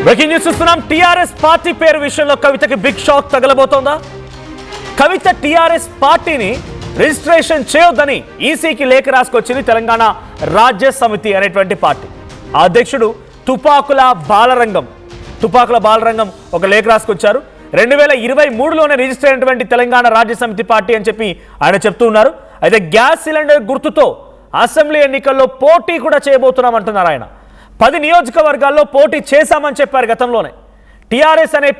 Breaking news చూస్తున్నాం. TRS party పేరు విషయంలో కవితకి బిగ్ షాక్ తగలబోతోందా? కవిత టీఆర్ఎస్ పార్టీని రిజిస్ట్రేషన్ చేయొద్దని ఈసీకి లేఖ రాసుకొచ్చింది తెలంగాణ రాజ్య సమితి అనేటువంటి పార్టీ. ఆ అధ్యక్షుడు తుపాకుల బాలరంగం ఒక లేఖ రాసుకొచ్చారు. 2023లోనే రిజిస్టర్ అయినటువంటి తెలంగాణ రాజ్య సమితి పార్టీ అని చెప్పి ఆయన చెప్తూ ఉన్నారు. అయితే గ్యాస్ సిలిండర్ గుర్తుతో అసెంబ్లీ ఎన్నికల్లో పోటీ కూడా చేయబోతున్నామంటున్నారు ఆయన. 10 నియోజకవర్గాల్లో పోటీ చేశామని చెప్పారు గతంలోనే. టీఆర్ఎస్ అనే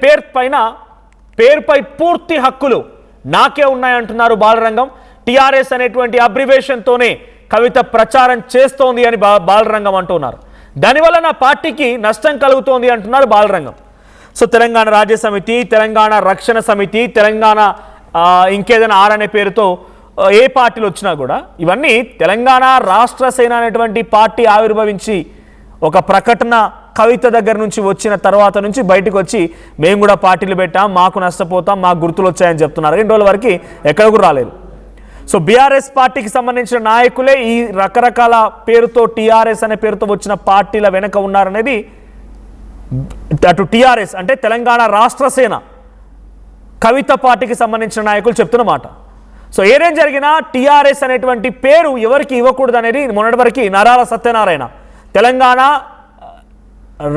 పేరుపై పూర్తి హక్కులు నాకే ఉన్నాయంటున్నారు బాలరంగం. టీఆర్ఎస్ అనేటువంటి అబ్రివేషన్తోనే కవిత ప్రచారం చేస్తోంది అని బాలరంగం అంటున్నారు. దానివల్ల నా పార్టీకి నష్టం కలుగుతోంది అంటున్నారు బాలరంగం. సో తెలంగాణ రాజ్య సమితి, తెలంగాణ రక్షణ సమితి, తెలంగాణ ఇంకేదైనా అనే పేరుతో ఏ పార్టీలు వచ్చినా కూడా ఇవన్నీ తెలంగాణ రాష్ట్ర సేన అనేటువంటి పార్టీ ఆవిర్భవించి ఒక ప్రకటన కవిత దగ్గర నుంచి వచ్చిన తర్వాత నుంచి బయటకు వచ్చి మేము కూడా పార్టీలు పెట్టాం, మాకు నష్టపోతాం, మాకు గుర్తులు వచ్చాయని చెప్తున్నారు. 2 రోజుల వరకు ఎక్కడ కూడా రాలేదు. సో బీఆర్ఎస్ పార్టీకి సంబంధించిన నాయకులే ఈ రకరకాల పేరుతో టీఆర్ఎస్ అనే పేరుతో వచ్చిన పార్టీల వెనక ఉన్నారనేది అటు టీఆర్ఎస్ అంటే తెలంగాణ రాష్ట్ర సేన కవిత పార్టీకి సంబంధించిన నాయకులు చెప్తున్న మాట. సో ఏదేం జరిగినా టీఆర్ఎస్ అనేటువంటి పేరు ఎవరికి ఇవ్వకూడదు అనేది మొన్నటి వరకు నరాల సత్యనారాయణ తెలంగాణ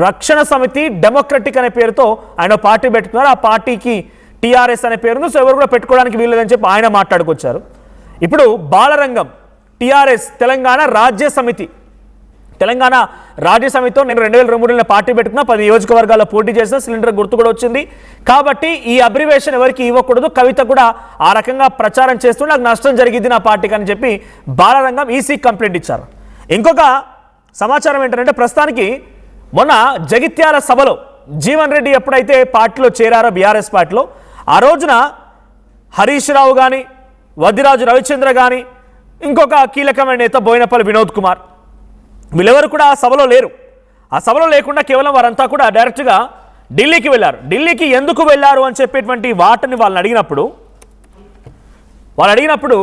రక్షణ సమితి డెమోక్రటిక్ అనే పేరుతో ఆయన పార్టీ పెట్టుకున్నారు. ఆ పార్టీకి టీఆర్ఎస్ అనే పేరును సో ఎవరు కూడా పెట్టుకోవడానికి వీల్లేదని చెప్పి ఆయన మాట్లాడుకొచ్చారు. ఇప్పుడు బాలరంగం టీఆర్ఎస్ తెలంగాణ రాజ్య సమితితో నేను 2023లో పార్టీ పెట్టుకున్నా, 10 నియోజకవర్గాల్లో పోటీ చేసిన, సిలిండర్ గుర్తు కూడా వచ్చింది కాబట్టి ఈ అబ్రివేషన్ ఎవరికి ఇవ్వకూడదు, కవిత కూడా ఆ రకంగా ప్రచారం చేస్తూ నాకు నష్టం జరిగింది నా పార్టీకి అని చెప్పి బాలరంగం ఈసీ కంప్లైంట్ ఇచ్చారు. ఇంకొక సమాచారం ఏంటంటే ప్రస్తుతానికి మొన్న జగిత్యాల సభలో జీవన్ రెడ్డి ఎప్పుడైతే పార్టీలో చేరారో బీఆర్ఎస్ పార్టీలో ఆ రోజున హరీష్ రావు కానీ, వద్దిరాజు రవిచంద్ర కానీ, ఇంకొక కీలకమైన నేత బోయినపల్లి వినోద్ కుమార్ వీళ్ళెవరు కూడా ఆ సభలో లేరు. ఆ సభలో లేకుండా కేవలం వారంతా కూడా డైరెక్ట్గా ఢిల్లీకి వెళ్ళారు. ఢిల్లీకి ఎందుకు వెళ్ళారు అని చెప్పేటువంటి వాటిని వాళ్ళని అడిగినప్పుడు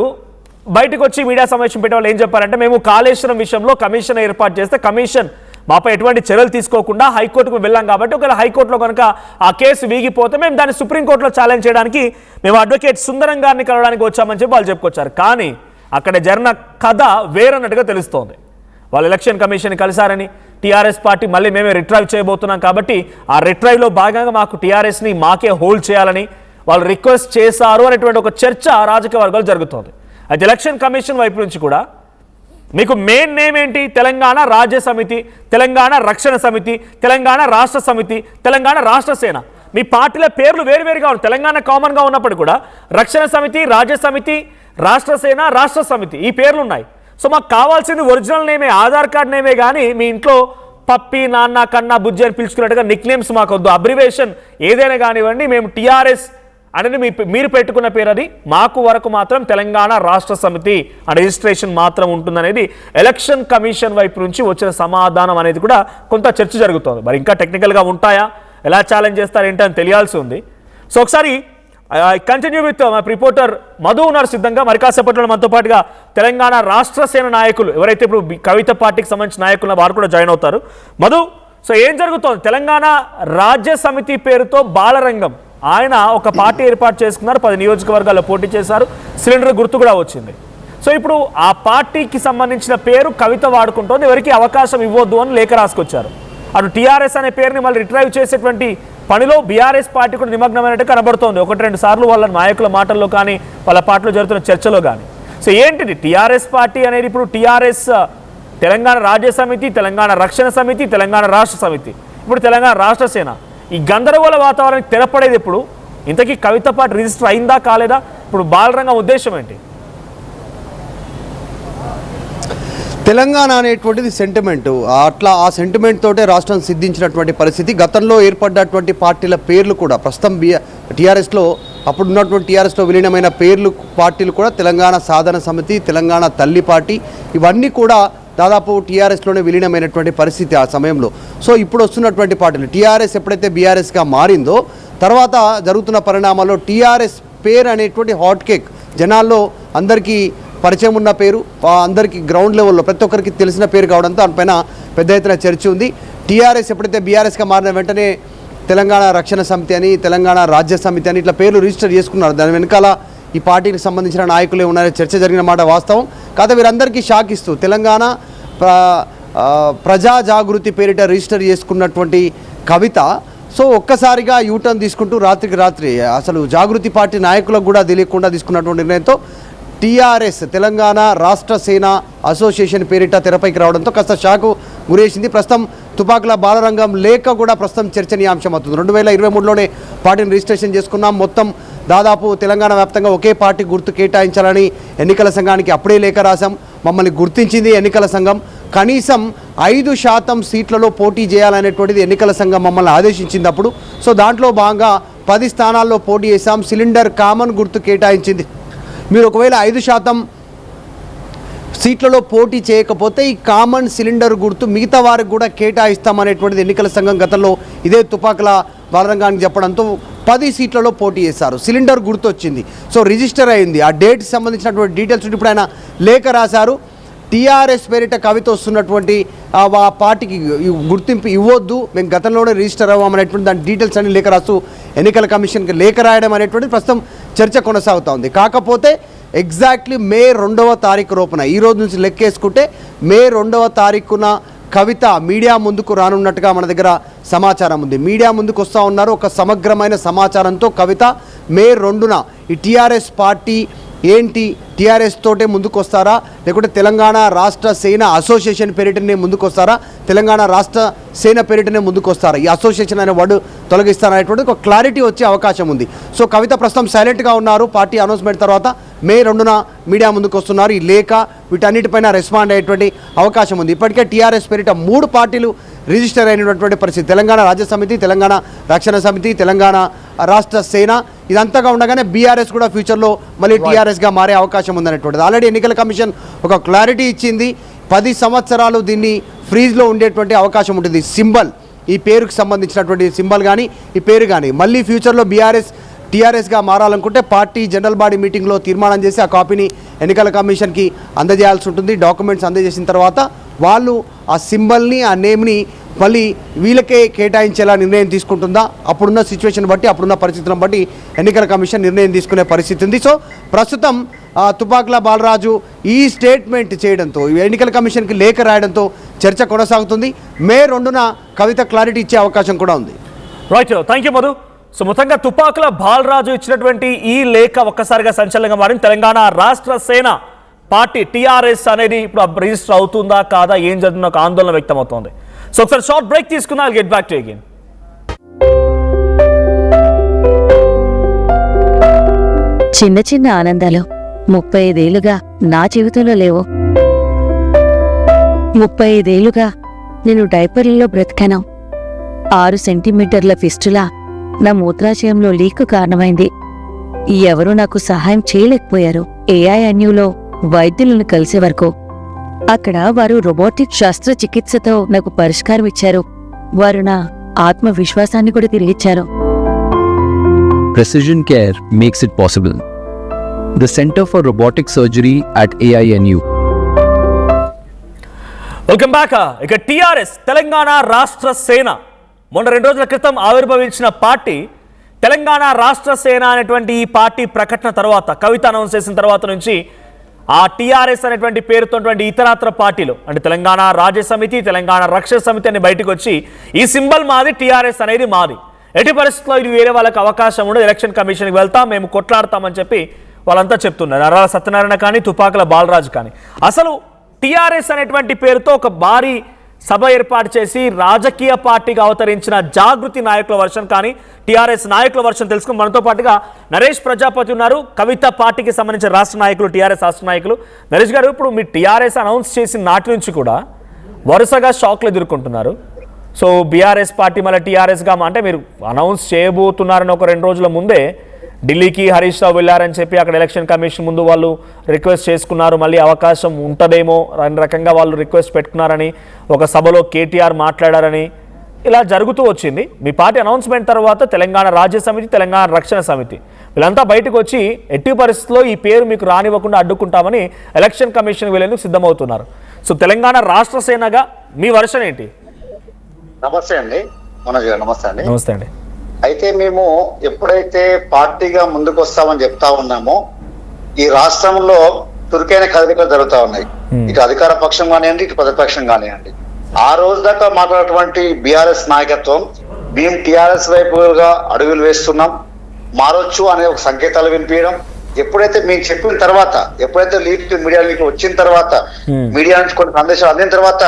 బయటకు వచ్చి మీడియా సమావేశం పెట్టే వాళ్ళు ఏం చెప్పారంటే మేము కాళేశ్వరం విషయంలో కమిషన్ ఏర్పాటు చేస్తే కమిషన్ మాపై ఎటువంటి చర్యలు తీసుకోకుండా హైకోర్టుకు వెళ్ళాం కాబట్టి ఒకవేళ హైకోర్టులో కనుక ఆ కేసు వీగిపోతే మేము దాన్ని సుప్రీంకోర్టులో ఛాలెంజ్ చేయడానికి మేము అడ్వకేట్ సుందరం గారిని కలవడానికి వచ్చామని చెప్పి వాళ్ళు చెప్పుకొచ్చారు. కానీ అక్కడ జరిగిన కథ వేరన్నట్టుగా తెలుస్తోంది. వాళ్ళు ఎలక్షన్ కమిషన్ కలిశారని, టీఆర్ఎస్ పార్టీ మళ్ళీ మేమే రిట్రైవ్ చేయబోతున్నాం కాబట్టి ఆ రిట్రైవ్లో భాగంగా మాకు టీఆర్ఎస్ని మాకే హోల్డ్ చేయాలని వాళ్ళు రిక్వెస్ట్ చేశారు అనేటువంటి ఒక చర్చ రాజకీయ వర్గాలు జరుగుతోంది. అయితే ఎలక్షన్ కమిషన్ వైపు నుంచి కూడా మీకు మెయిన్ నేమ్ ఏంటి? తెలంగాణ రాజ్య సమితి, తెలంగాణ రక్షణ సమితి, తెలంగాణ రాష్ట్ర సమితి, తెలంగాణ రాష్ట్ర సేన. మీ పార్టీల పేర్లు వేరువేరుగా ఉన్నాయి. తెలంగాణ కామన్గా ఉన్నప్పుడు కూడా రక్షణ సమితి, రాజ్య సమితి, రాష్ట్ర సేన, రాష్ట్ర సమితి ఈ పేర్లు ఉన్నాయి. సో మాకు కావాల్సింది ఒరిజినల్ నేమే, ఆధార్ కార్డ్ నేమే, కానీ మీ ఇంట్లో పప్పి, నాన్న, కన్నా, బుజ్జి అని పిలుచుకున్నట్టుగా నిక్ నేమ్స్ మాకు వద్దు. అబ్రివేషన్ ఏదైనా కానివ్వండి, మేము టీఆర్ఎస్ అనేది మీరు పెట్టుకున్న పేరు, అది మాకు వరకు మాత్రం తెలంగాణ రాష్ట్ర సమితి రిజిస్ట్రేషన్ మాత్రం ఉంటుందనేది ఎలక్షన్ కమిషన్ వైపు నుంచి వచ్చిన సమాధానం అనేది కూడా కొంత చర్చ జరుగుతుంది. మరి ఇంకా టెక్నికల్గా ఉంటాయా, ఎలా ఛాలెంజ్ చేస్తారు ఏంటని తెలియాల్సి ఉంది. సో ఒకసారి కంటిన్యూ విత్ మా రిపోర్టర్ మధు ఉన్నారు సిద్ధంగా. మరి కాసేపట్లో మనతో పాటుగా తెలంగాణ రాష్ట్ర సేన నాయకులు ఎవరైతే ఇప్పుడు కవిత పార్టీకి సంబంధించిన నాయకులు వారు కూడా జాయిన్ అవుతారు. మధు, సో ఏం జరుగుతోంది? తెలంగాణ రాజ్య సమితి పేరుతో బాలరంగం ఆయన ఒక పార్టీ ఏర్పాటు చేసుకున్నారు, 10 నియోజకవర్గాల్లో పోటీ చేశారు, సిలిండర్ గుర్తు కూడా వచ్చింది. సో ఇప్పుడు ఆ పార్టీకి సంబంధించిన పేరు కవిత వాడుకుంటోంది, ఎవరికి అవకాశం ఇవ్వద్దు అని లేఖ రాసుకొచ్చారు. అటు టీఆర్ఎస్ అనే పేరుని మళ్ళీ రిట్రైవ్ చేసేటువంటి పనిలో బీఆర్ఎస్ పార్టీ కూడా నిమగ్నమైనట్టు కనబడుతోంది 1-2 సార్లు వాళ్ళ నాయకుల మాటల్లో కానీ వాళ్ళ పార్టీలో జరుగుతున్న చర్చలో కానీ. సో ఏంటిది టీఆర్ఎస్ పార్టీ అనేది? ఇప్పుడు టీఆర్ఎస్ తెలంగాణ రాజ్య సమితి, తెలంగాణ రక్షణ సమితి, తెలంగాణ రాష్ట్ర సమితి, ఇప్పుడు తెలంగాణ రాష్ట్ర సేన. ఈ గందరగోళ వాతావరణానికి తెరపడేది ఎప్పుడు? ఇంతకీ కవిత పార్టీ రిజిస్టర్ అయిందా కాలేదా? ఇప్పుడు బాలరంగం ఉద్దేశం ఏంటి? తెలంగాణ అనేటువంటిది సెంటిమెంటు, అట్లా ఆ సెంటిమెంట్ తోటే రాష్ట్రం సిద్ధించినటువంటి పరిస్థితి. గతంలో ఏర్పడ్డటువంటి పార్టీల పేర్లు కూడా ప్రస్తుతం టీఆర్ఎస్లో అప్పుడున్నటువంటి టీఆర్ఎస్లో విలీనమైన పార్టీలు కూడా తెలంగాణ సాధన సమితి, తెలంగాణ తల్లి పార్టీ ఇవన్నీ కూడా దాదాపు టీఆర్ఎస్లోనే విలీనమైనటువంటి పరిస్థితి ఆ సమయంలో. సో ఇప్పుడు వస్తున్నటువంటి పార్టీలు టీఆర్ఎస్ ఎప్పుడైతే బీఆర్ఎస్గా మారిందో తర్వాత జరుగుతున్న పరిణామాల్లో టీఆర్ఎస్ పేరు అనేటువంటి హాట్ కేక్ జనాల్లో అందరికీ పరిచయం ఉన్న పేరు, అందరికీ గ్రౌండ్ లెవెల్లో ప్రతి ఒక్కరికి తెలిసిన పేరు కావడంతో దానిపైన పెద్ద ఎత్తున చర్చ ఉంది. టీఆర్ఎస్ ఎప్పుడైతే బీఆర్ఎస్గా మారిన వెంటనే తెలంగాణ రక్షణ సమితి అని, తెలంగాణ రాజ్య సమితి అని ఇట్లా పేర్లు రిజిస్టర్ చేసుకున్నారు. దాని వెనకాల ఈ పార్టీకి సంబంధించిన నాయకులే ఉన్నారని చర్చ జరిగిన మాట వాస్తవం. కాకపోతే వీరందరికీ షాక్ ఇస్తూ తెలంగాణ ప్రజా జాగృతి పేరిట రిజిస్టర్ చేసుకున్నటువంటి కవిత సో ఒక్కసారిగా యూటర్న్ తీసుకుంటూ రాత్రికి రాత్రి అసలు జాగృతి పార్టీ నాయకులకు కూడా తెలియకుండా తీసుకున్నటువంటి నిర్ణయంతో టీఆర్ఎస్ తెలంగాణ రాష్ట్ర సేన అసోసియేషన్ పేరిట తెరపైకి రావడంతో కాస్త షాకు గురేసింది. ప్రస్తుతం తుపాకుల బాలరంగం లేక కూడా ప్రస్తుతం చర్చనీయాంశం అవుతుంది. 2023లోనే పార్టీని రిజిస్ట్రేషన్ చేసుకున్నాం. మొత్తం దాదాపు తెలంగాణ వ్యాప్తంగా ఒకే పార్టీ గుర్తు కేటాయించాలని ఎన్నికల సంఘానికి అప్పుడే లేఖ రాశాం. మమ్మల్ని గుర్తించింది ఎన్నికల సంఘం. కనీసం 5% సీట్లలో పోటీ చేయాలనేటువంటిది ఎన్నికల సంఘం మమ్మల్ని ఆదేశించింది అప్పుడు. సో దాంట్లో భాగంగా 10 స్థానాల్లో పోటీ చేశాం. సిలిండర్ కామన్ గుర్తు కేటాయించింది. మీరు ఒకవేళ 5% సీట్లలో పోటీ చేయకపోతే ఈ కామన్ సిలిండర్ గుర్తు మిగతా వారికి కూడా కేటాయిస్తామనేటువంటిది ఎన్నికల సంఘం గతంలో ఇదే తుపాకుల బాలరంగానికి చెప్పడంతో 10 సీట్లలో పోటీ చేశారు. సిలిండర్ గుర్తు వచ్చింది. సో రిజిస్టర్ అయింది. ఆ డేట్ సంబంధించినటువంటి డీటెయిల్స్ ఇప్పుడు ఆయన లేఖ రాశారు. టీఆర్ఎస్ పేరిట కవిత వస్తున్నటువంటి ఆ పార్టీకి గుర్తింపు ఇవ్వద్దు, మేము గతంలోనే రిజిస్టర్ అవ్వమనేటువంటి దాని డీటెయిల్స్ అన్ని లేఖ రాస్తూ ఎన్నికల కమిషన్కి లేఖ రాయడం అనేటువంటి ప్రస్తుతం చర్చ కొనసాగుతూ ఉంది. కాకపోతే ఎగ్జాక్ట్లీ మే 2వ తారీఖు రూపున ఈ రోజు నుంచి లెక్కేసుకుంటే మే 2వ తారీఖున కవిత మీడియా ముందుకు రానున్నట్టుగా మన దగ్గర సమాచారం ఉంది. మీడియా ముందుకు వస్తూ ఉన్నారు. ఒక సమగ్రమైన సమాచారంతో కవిత మే 2న ఈ టీఆర్ఎస్ పార్టీ ఏంటి, టీఆర్ఎస్ తోటే ముందుకు వస్తారా లేకుంటే తెలంగాణ రాష్ట్ర సేన అసోసియేషన్ పేరిటనే ముందుకు వస్తారా, తెలంగాణ రాష్ట్ర సేన పేరిటనే ముందుకు వస్తారా, ఈ అసోసియేషన్ అనే వర్డ్ తొలగిస్తారనేటువంటి ఒక క్లారిటీ వచ్చే అవకాశం ఉంది. సో కవిత ప్రస్తుతం సైలెంట్గా ఉన్నారు. పార్టీ అనౌన్స్మెంట్ తర్వాత మే 2న మీడియా ముందుకు వస్తున్నారు. ఈ లేఖ వీటన్నిటిపైన రెస్పాండ్ అయ్యేటువంటి అవకాశం ఉంది. ఇప్పటికే టీఆర్ఎస్ పేరిట 3 పార్టీలు రిజిస్టర్ అయినటువంటి పరిస్థితి. తెలంగాణ రాజ్య సమితి, తెలంగాణ రక్షణ సమితి, తెలంగాణ రాష్ట్ర సేన. ఇదంతగా ఉండగానే బీఆర్ఎస్ కూడా ఫ్యూచర్లో మళ్ళీ టీఆర్ఎస్గా మారే అవకాశం ఉందనేటువంటిది ఆల్రెడీ ఎన్నికల కమిషన్ ఒక క్లారిటీ ఇచ్చింది. 10 సంవత్సరాలు దీన్ని ఫ్రీజ్లో ఉండేటువంటి అవకాశం ఉంటుంది. సింబల్, ఈ పేరుకు సంబంధించినటువంటి సింబల్ కానీ ఈ పేరు కానీ మళ్ళీ ఫ్యూచర్లో టీఆర్ఎస్గా మారాలనుకుంటే పార్టీ జనరల్ బాడీ మీటింగ్లో తీర్మానం చేసి ఆ కాపీని ఎన్నికల కమిషన్కి అందజేయాల్సి ఉంటుంది. డాక్యుమెంట్స్ అందజేసిన తర్వాత వాళ్ళు ఆ సింబల్ని, ఆ నేమ్ని మళ్ళీ వీళ్ళకే కేటాయించేలా నిర్ణయం తీసుకుంటుందా, అప్పుడున్న సిచ్యువేషన్ బట్టి, అప్పుడున్న పరిస్థితులను బట్టి ఎన్నికల కమిషన్ నిర్ణయం తీసుకునే పరిస్థితి ఉంది. సో ప్రస్తుతం తుపాకుల బాలరాజు ఈ స్టేట్మెంట్ చేయడంతో, ఎన్నికల కమిషన్కి లేఖ రాయడంతో చర్చ కొనసాగుతుంది. మే 2న కవిత క్లారిటీ ఇచ్చే అవకాశం కూడా ఉంది. Right, thank you Madhu. So మొత్తంగా తుపాకుల బాలరాజు ఇచ్చినటువంటి ఈ లేఖ ఒక్కసారిగా సంచలనంగా మారింది. తెలంగాణ రాష్ట్ర సేన పార్టీ టీఆర్ఎస్ అనేది ఇప్పుడు రిజిస్టర్ అవుతుందా కాదా, ఏం జరుగుతుందో ఒక ఆందోళన వ్యక్తమవుతోంది. సో ఒకసారి షార్ట్ బ్రేక్ తీసుకున్నా, I'll get back to again. చిన్న చిన్న ఆనందాలు 35 ఏళ్లుగా నా జీవితంలో లేవు. 35 ఏళ్లుగా నేను డైపర్లలో బ్రతికాను. 6 సెంటీమీటర్ల ఫిస్టులా నా మూత్రాశయంలో లీక్ కారణమైంది. ఎవరూ నాకు సహాయం చేయలేకపోయారు. ఏఐఎన్యూలో వైద్యులను కలిసే వరకు అక్కడ వారు రోబోటిక్ శస్త్రచికిత్సతో నాకు పరిష్కారం ఇచ్చారు. వారు నా ఆత్మవిశ్వాసాన్ని కూడా తిరిగిచ్చారు. Precision Care makes it possible. The Center for Robotic Surgery at AINU. Welcome back. ఇక టీఆర్ఎస్ తెలంగాణ రాష్ట్ర సేన మొన్న 2 రోజుల క్రితం ఆవిర్భవించిన పార్టీ తెలంగాణ రాష్ట్ర సేన అనేటువంటి ఈ పార్టీ ప్రకటన తర్వాత, కవిత అనౌన్స్ చేసిన తర్వాత నుంచి ఆ టీఆర్ఎస్ అనేటువంటి పేరుతోటువంటి ఇతరత్ర పార్టీలు అంటే తెలంగాణ రాజ్య సమితి, తెలంగాణ రక్షణ సమితి అని బయటకు వచ్చి ఈ సింబల్ మాది, టీఆర్ఎస్ అనేది మాది, ఎట్టి పరిస్థితుల్లో ఇది వేరే వాళ్ళకి అవకాశం ఉండదు, ఎలక్షన్ కమిషన్కి వెళ్తాం, మేము కొట్లాడతామని చెప్పి వాళ్ళంతా చెప్తున్నారు. నరాల సత్యనారాయణ కానీ, తుపాకుల బాలరాజు కానీ. అసలు టీఆర్ఎస్ అనేటువంటి పేరుతో ఒక భారీ సభ ఏర్పాటు చేసి రాజకీయ పార్టీగా అవతరించిన జాగృతి నాయకుల వర్షన్ కానీ, టీఆర్ఎస్ నాయకుల వర్షన్ తెలుసుకుని మనతో పాటుగా నరేష్ ప్రజాపతి ఉన్నారు, కవిత పార్టీకి సంబంధించిన రాష్ట్ర నాయకులు, టీఆర్ఎస్ రాష్ట్ర నాయకులు. నరేష్ గారు, ఇప్పుడు మీ టీఆర్ఎస్ అనౌన్స్ చేసిన నాటి నుంచి కూడా వరుసగా షాక్లు ఎదుర్కొంటున్నారు. సో బీఆర్ఎస్ పార్టీ మళ్ళీ టీఆర్ఎస్గా అంటే మీరు అనౌన్స్ చేయబోతున్నారని ఒక 2 రోజుల ముందే ఢిల్లీకి హరీష్ రావు వెళ్ళారని చెప్పి అక్కడ ఎలక్షన్ కమిషన్ ముందు వాళ్ళు రిక్వెస్ట్ చేసుకున్నారు, మళ్ళీ అవకాశం ఉంటుందేమో అనే రకంగా వాళ్ళు రిక్వెస్ట్ పెట్టుకున్నారని, ఒక సభలో కేటీఆర్ మాట్లాడారని ఇలా జరుగుతూ వచ్చింది. మీ పార్టీ అనౌన్స్మెంట్ తర్వాత తెలంగాణ రాజ్య సమితి, తెలంగాణ రక్షణ సమితి వీళ్ళంతా బయటకు వచ్చి ఎట్టి పరిస్థితుల్లో ఈ పేరు మీకు రానివ్వకుండా అడ్డుకుంటామని ఎలక్షన్ కమిషన్ వీళ్ళేందుకు సిద్ధమవుతున్నారు. సో తెలంగాణ రాష్ట్ర సేనగా మీ వర్షన్ ఏంటి? నమస్తే అండి, మనోజ్ గారు నమస్తే అండి. నమస్తే అండి. అయితే మేము ఎప్పుడైతే పార్టీగా ముందుకు వస్తామని చెప్తా ఉన్నామో ఈ రాష్ట్రంలో చురుకైన కదలికలు జరుగుతా ఉన్నాయి. ఇటు అధికార పక్షం కానివ్వండి, ఇటు ప్రతిపక్షం కానివ్వండి. ఆ రోజు దాకా మాట్లాడేటువంటి బీఆర్ఎస్ నాయకత్వం మేము టిఆర్ఎస్ వైపుగా అడుగులు వేస్తున్నాం, మారొచ్చు అనే ఒక సంకేతాలు వినిపించడం, ఎప్పుడైతే మేము చెప్పిన తర్వాత, ఎప్పుడైతే మీడియా లీక్ వచ్చిన తర్వాత, మీడియా నుంచి కొన్ని సందేశాలు అందిన తర్వాత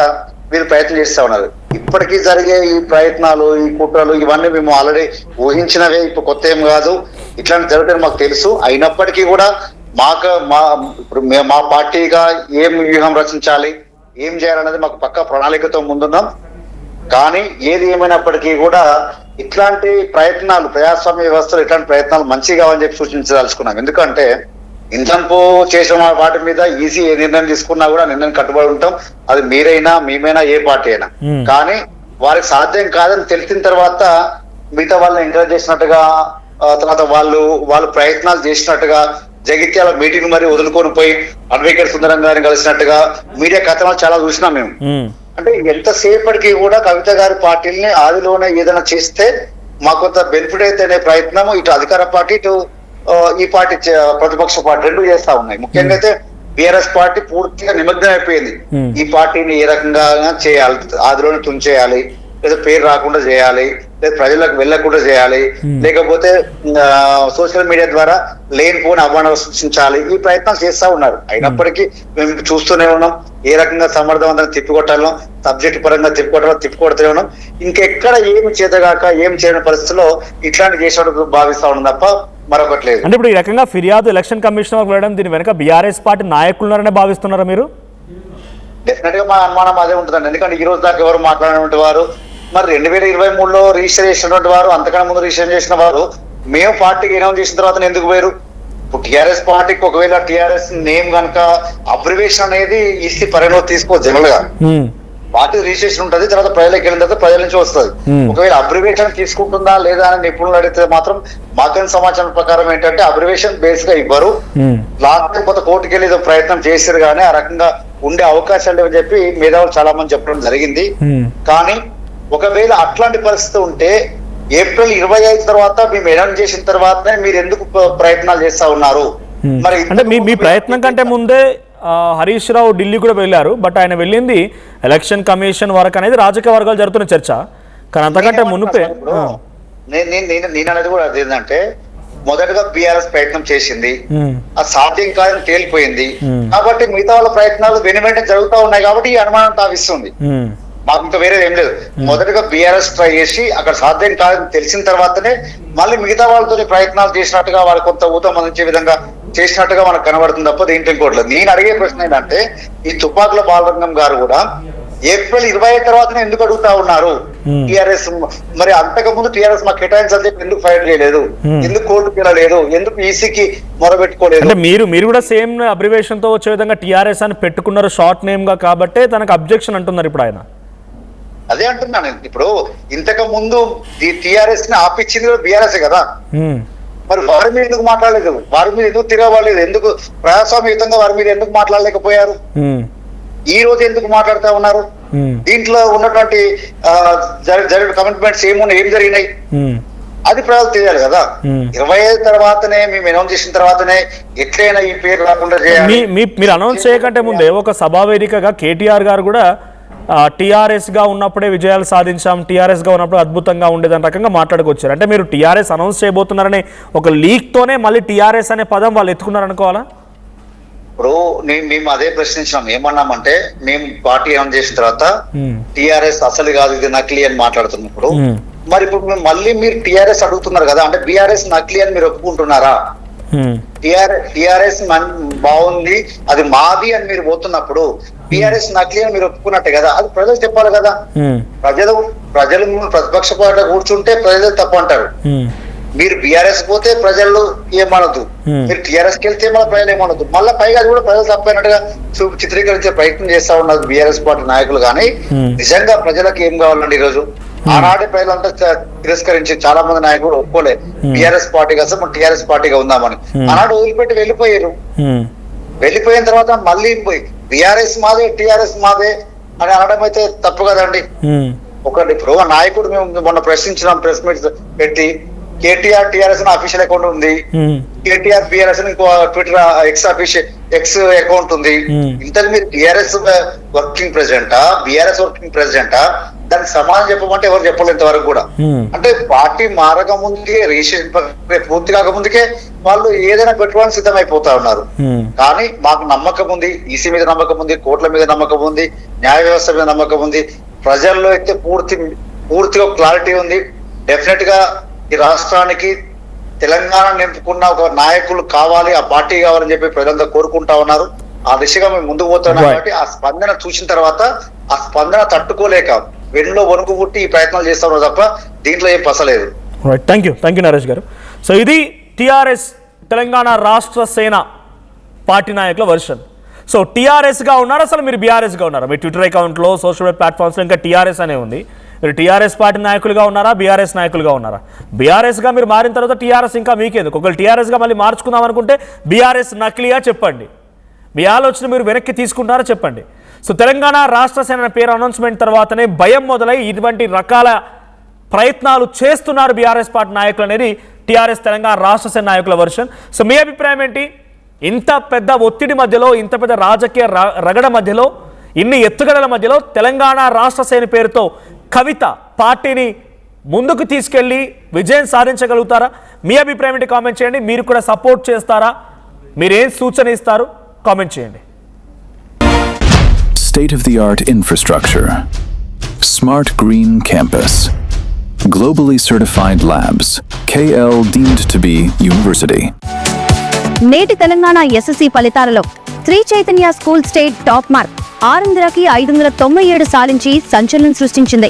వీళ్ళు ప్రయత్నం చేస్తా ఉన్నారు. ఇప్పటికీ జరిగే ఈ ప్రయత్నాలు, ఈ కుట్రలు ఇవన్నీ మేము ఆల్రెడీ ఊహించినవే, ఇప్పుడు కొత్త ఏం కాదు. ఇట్లాంటి జరుగుతుంది మాకు తెలుసు. అయినప్పటికీ కూడా మా పార్టీగా ఏం వ్యూహం రచించాలి, ఏం చేయాలనేది మాకు పక్కా ప్రణాళికతో ముందున్నాం. కానీ ఏది ఏమైనప్పటికీ కూడా ఇట్లాంటి ప్రయత్నాలు, ప్రజాస్వామ్య వ్యవస్థలో ఇట్లాంటి ప్రయత్నాలు మంచిగా కావాలని చెప్పి సూచించదలుచుకున్నాం. ఎందుకంటే ఇంతకు చేసిన వాటి మీద ఈజీ ఏ నిర్ణయం తీసుకున్నా కూడా నిర్ణయం కట్టుబడి ఉంటాం. అది మీరైనా, మేమైనా, ఏ పార్టీ అయినా. కానీ వారికి సాధ్యం కాదని తెలిసిన తర్వాత మిగతా వాళ్ళని ఎంకరేజ్ చేసినట్టుగా, తర్వాత వాళ్ళు ప్రయత్నాలు చేసినట్టుగా, జగిత్యాల మీటింగ్ మరి వదులుకొని పోయి అడ్వకేట్ సుందరం గారిని కలిసినట్టుగా మీడియా కథనాలు చాలా చూసినాం మేము. అంటే ఎంతసేపటికి కూడా కవిత గారి పార్టీని ఆదిలోనే ఏదైనా చేస్తే మాకు కొంత బెనిఫిట్ అయితేనే ప్రయత్నం ఇటు అధికార పార్టీ, ఇటు ఈ పార్టీ ప్రతిపక్ష పార్టీ రెండు చేస్తా ఉన్నాయి. ముఖ్యంగా అయితే బీఆర్ఎస్ పార్టీ పూర్తిగా నిమగ్నం అయిపోయింది. ఈ పార్టీని ఏ రకంగా చేయాలి, ఆదిలోనే తుంచేయాలి, లేదా పేరు రాకుండా చేయాలి, లేదా ప్రజలకు వెళ్ళకుండా చేయాలి, లేకపోతే సోషల్ మీడియా ద్వారా లేనిపోని అవమానాలు సృష్టించాలి, ఈ ప్రయత్నాలు చేస్తా ఉన్నారు. అయినప్పటికీ మేము చూస్తూనే ఉన్నాం ఏ రకంగా సమర్థవంతంగా తిప్పికొట్టాలో, సబ్జెక్ట్ పరంగా తిప్పికొడుతూనే ఉన్నాం. ఇంకెక్కడ ఏమి చేతగాక ఏం చేయని పరిస్థితుల్లో ఇట్లాంటి చేసినట్టు భావిస్తా ఉన్నాం తప్ప మరొకటి లేదు. అంటే ఇప్పుడు ఈ రకంగా ఫిర్యాదు ఎలక్షన్ కమిషన్ వరకు వెళ్ళడం, దీని వెనక బీఆర్ఎస్ పార్టీ నాయకులున్నారనే భావిస్తున్నారా మీరు? డెఫినెట్ గా మా అనుమానం అదే ఉంటుందండి. ఎందుకంటే ఈ రోజు దాకా ఎవరు మాట్లాడినటువంటి వారు, మరి 2023లో రిజిస్టర్ చేసినటువంటి వారు, అంతకన్నా ముందు రిజిస్టర్ చేసిన వారు మేము పార్టీకి అనౌన్స్ చేసిన తర్వాత ఎందుకు పోయారు? ఇప్పుడు టిఆర్ఎస్ పార్టీకి ఒకవేళ టిఆర్ఎస్ నేమ్ కనుక అబ్రివేషన్ అనేది ఈసీ పరిగణలో తీసుకోవచ్చు. జనరల్ గా పార్టీ రిజిస్ట్రేషన్ ఉంటుంది, తర్వాత ప్రజలకు వెళ్ళిన తర్వాత ప్రజల నుంచి వస్తుంది. ఒకవేళ అబ్రివేషన్ తీసుకుంటుందా లేదా అని నిపుణులు అడిగితే మాత్రం మాకైన సమాచారం ప్రకారం ఏంటంటే అబ్రివేషన్ బేస్ గా ఇవ్వరు. లాస్ట్ కొంత కోర్టుకి వెళ్ళి ప్రయత్నం చేశారు, కానీ ఆ రకంగా ఉండే అవకాశాలు లేవని చెప్పి మేధావులు చాలా మంది చెప్పడం జరిగింది. కానీ ఒకవేళ అట్లాంటి పరిస్థితి ఉంటే ఏప్రిల్ 25 తర్వాత మేము అనౌన్స్ చేసిన తర్వాతనే మీరు ఎందుకు ప్రయత్నాలు చేస్తా ఉన్నారు? మరి అంటే మీ ప్రయత్నం కంటే ముందే హరీష్ రావు ఢిల్లీ కూడా వెళ్ళారు, బట్ ఆయన వెళ్ళింది ఎలక్షన్ కమిషన్ వరకు అనేది రాజకీయ వర్గాలు జరుగుతున్న చర్చ. కానీ అంతకంటే మునుపే నేను అనేది కూడా అదేంటంటే, మొదటగా బీఆర్ఎస్ ప్రయత్నం చేసింది, అది సాధ్యం కాదని తేలిపోయింది. కాబట్టి మిగతా వాళ్ళ ప్రయత్నాలు వెనువెంటనే జరుగుతూ ఉన్నాయి. కాబట్టి ఈ అనుమానం తావిస్తుంది. మాకు ఇంకా వేరేది ఏం లేదు. మొదటగా బీఆర్ఎస్ ట్రై చేసి అక్కడ సాధ్యం కాదని తెలిసిన తర్వాతనే మళ్ళీ మిగతా వాళ్ళతో ప్రయత్నాలు చేసినట్టుగా, వాళ్ళు కొంత ఊతం అందించే విధంగా చేసినట్టుగా మనకు కనబడుతుంది తప్ప దీంట్లో ఇంకోట్లేదు. నేను అడిగే ప్రశ్న ఏంటంటే, ఈ తుపాకుల బాలరంగం గారు కూడా ఏప్రిల్ 25 తర్వాతనే ఎందుకు అడుగుతా ఉన్నారు? టిఆర్ఎస్ మరి అంతకు ముందు టిఆర్ఎస్ మాకు కేటాయించాలని చెప్పి ఎందుకు ఫైట్ చేయలేదు? ఎందుకు కోర్టుకు వెళ్ళలేదు? ఎందుకు ఈసీకి మొరబెట్టుకోలేదు? అంటే మీరు కూడా సేమ్ అబ్రివేషన్ తో వచ్చే విధంగా టిఆర్ఎస్ అని పెట్టుకున్నారు షార్ట్ నేమ్ గా, కాబట్టి తనకు అబ్జెక్షన్ అంటున్నారు ఇప్పుడు ఆయన. అదే అంటున్నాను. ఇప్పుడు ఇంతకు ముందు టిఆర్ఎస్ ని ఆపిచ్చింది కూడా బీఆర్ఎస్ కదా. మరి వారి మీద ఎందుకు మాట్లాడలేదు? వారి మీద ఎందుకు తిరగలేదు? ఎందుకు ప్రజాస్వామ్యయుతంగా వారి మీద ఎందుకు మాట్లాడలేకపోయారు? ఈ రోజు ఎందుకు మాట్లాడుతూ ఉన్నారు? దీంట్లో ఉన్నటువంటి జరిగిన కమిట్మెంట్స్ ఏం జరిగినాయి అది ప్రజలు తెలియాలి కదా. 25 తర్వాతనే మేము అనౌన్స్ చేసిన తర్వాతనే ఎట్లయినా ఈ పేరు రాకుండా చేయాలి. మీరు అనౌన్స్ చేయకంటే ముందే ఒక సభా వేదికగా కేటీఆర్ గారు కూడా టీఆర్ఎస్ గా ఉన్నప్పుడే విజయాలు సాధించాం, టీఆర్ఎస్ గా ఉన్నప్పుడు అద్భుతంగా ఉండేదని రకంగా మాట్లాడుకొచ్చారు. అంటే మీరు టీఆర్ఎస్ అనౌన్స్ చేయబోతున్నారనే ఒక లీక్ తోనే మళ్ళీ టీఆర్ఎస్ అనే పదం వాళ్ళు ఎత్తుకున్నారు అనుకోవాలా? ఇప్పుడు మేము అదే ప్రశ్నించినాం. ఏమన్నామంటే, మేము పార్టీ అనౌన్స్ చేసిన తర్వాత టిఆర్ఎస్ అసలు కాదు, ఇది నకిలీ అని మాట్లాడుతున్నప్పుడు, మరి ఇప్పుడు మళ్ళీ మీరు టిఆర్ఎస్ అడుగుతున్నారు కదా, అంటే బీఆర్ఎస్ నకిలీ అని మీరు ఒప్పుకుంటున్నారా? టిఆర్ఎస్ బాగుంది, అది మాది అని మీరు పోతున్నప్పుడు బీఆర్ఎస్ నకిలీ అని మీరు ఒప్పుకున్నట్టే కదా. అది ప్రజలు చెప్పాలి కదా. ప్రజలు ప్రతిపక్ష పార్టీ కూర్చుంటే ప్రజలు తప్పు అంటారు. మీరు బీఆర్ఎస్ పోతే ప్రజలు ఏమనదు, మీరు టీఆర్ఎస్ కి వెళ్తే మన ప్రజలు ఏమనదు. మళ్ళీ పైగా అది కూడా ప్రజలు తప్పైనట్టుగా చిత్రీకరించే ప్రయత్నం చేస్తా ఉన్నారు బీఆర్ఎస్ పార్టీ నాయకులు. కానీ నిజంగా ప్రజలకు ఏం కావాలండి? ఈ రోజు ఆనాటి ప్రజలంతా తిరస్కరించి చాలా మంది నాయకులు ఒప్పుకోలే బీఆర్ఎస్ పార్టీగా, అసలు మనం టీఆర్ఎస్ పార్టీగా ఉందామని. ఆనాడు వదిలిపెట్టి వెళ్ళిపోయారు. వెళ్ళిపోయిన తర్వాత మళ్ళీ బీఆర్ఎస్ మాదే, టీఆర్ఎస్ మాదే అని అనడం అయితే తప్పు కదండి. ఒకటి ఇప్పుడు ఆ నాయకుడు మేము మొన్న ప్రశ్నించినాం ప్రెస్ మీట్ పెట్టి, కేటీఆర్ టీఆర్ఎస్ అఫీషియల్ అకౌంట్ ఉంది, కేటీఆర్ బిఆర్ఎస్ ఇంకో ట్విట్టర్ ఎక్స్ అకౌంట్ ఉంది. ఇంతకు మీరు టిఆర్ఎస్ వర్కింగ్ ప్రెసిడెంటా, బిఆర్ఎస్ వర్కింగ్ ప్రెసిడెంటా, దానికి సమాధానం చెప్పమంటే ఎవరు చెప్పలేదు ఇంతవరకు కూడా. అంటే పార్టీ మారక ముందుకే, రిజిస్ట్రేషన్ పూర్తి కాక ముందుకే వాళ్ళు ఏదైనా పెట్టుకోవడానికి సిద్ధమైపోతా ఉన్నారు. కానీ మాకు నమ్మకం ఉంది, ఈసీ మీద నమ్మకం ఉంది, కోర్టుల మీద నమ్మకం ఉంది, న్యాయ వ్యవస్థ మీద నమ్మకం ఉంది, ప్రజల్లో అయితే పూర్తిగా క్లారిటీ ఉంది. డెఫినెట్ గా ఈ రాష్ట్రానికి తెలంగాణ నింపుకున్న ఒక నాయకులు కావాలి, ఆ పార్టీ కావాలని చెప్పి ప్రజలంతా కోరుకుంటా ఉన్నారు. ఆ దిశగా మేము ముందుకు పోతున్నాం. కాబట్టి ఆ స్పందన చూసిన తర్వాత ఆ స్పందన తట్టుకోలేక వెన్నులో వణుకు పుట్టి ఈ ప్రయత్నాలు చేస్తాం తప్ప దీంట్లో ఏం పసలేదు. థ్యాంక్ యూ నరేష్ గారు. సో ఇది టీఆర్ఎస్ తెలంగాణ రాష్ట్ర సేన పార్టీ నాయకుల వర్షన్. సో టీఆర్ఎస్గా ఉన్నారా, అసలు మీరు బీఆర్ఎస్గా ఉన్నారా? మీ ట్విట్టర్ అకౌంట్లో, సోషల్ మీడియా ప్లాట్ఫామ్స్లో ఇంకా టీఆర్ఎస్ అనే ఉంది. మీరు టీఆర్ఎస్ పార్టీ నాయకులుగా ఉన్నారా, బీఆర్ఎస్ నాయకులుగా ఉన్నారా? బీఆర్ఎస్గా మీరు మారిన తర్వాత టీఆర్ఎస్ ఇంకా మీకేందుకు? ఒకవేళ టీఆర్ఎస్గా మళ్ళీ మార్చుకుందాం అనుకుంటే బీఆర్ఎస్ నకిలీయా చెప్పండి. మీ ఆలోచన మీరు వెనక్కి తీసుకుంటారా చెప్పండి. సో తెలంగాణ రాష్ట్ర సేన పేరు అనౌన్స్మెంట్ తర్వాతనే భయం మొదలై ఇటువంటి రకాల ప్రయత్నాలు చేస్తున్నారు బీఆర్ఎస్ పార్టీ నాయకులు అనేది టీఆర్ఎస్ తెలంగాణ రాష్ట్ర సేన నాయకుల వర్షన్. సో మీ అభిప్రాయం ఏంటి? ఇంత పెద్ద ఒత్తిడి మధ్యలో, ఇంత పెద్ద రాజకీయ రగడ మధ్యలో, ఇన్ని ఎత్తుగడల మధ్యలో తెలంగాణ రాష్ట్ర సేన పేరుతో కవిత పార్టీని ముందుకు తీసుకెళ్లి విజయం సాధించగలుగుతారా? మీ అభిప్రాయం ఏంటి? కామెంట్ చేయండి. మీరు కూడా సపోర్ట్ చేస్తారా? మీరేం సూచన ఇస్తారు? కామెంట్ చేయండి. State-of-the-art infrastructure, smart green campus, globally certified labs, KL deemed to be university. నేటి తెలంగాణ ఎస్ఎస్సి ఫలితాలలో Sri Chaitanya school state top mark 600కి 597 సాధించి సంచలనం సృష్టించింది.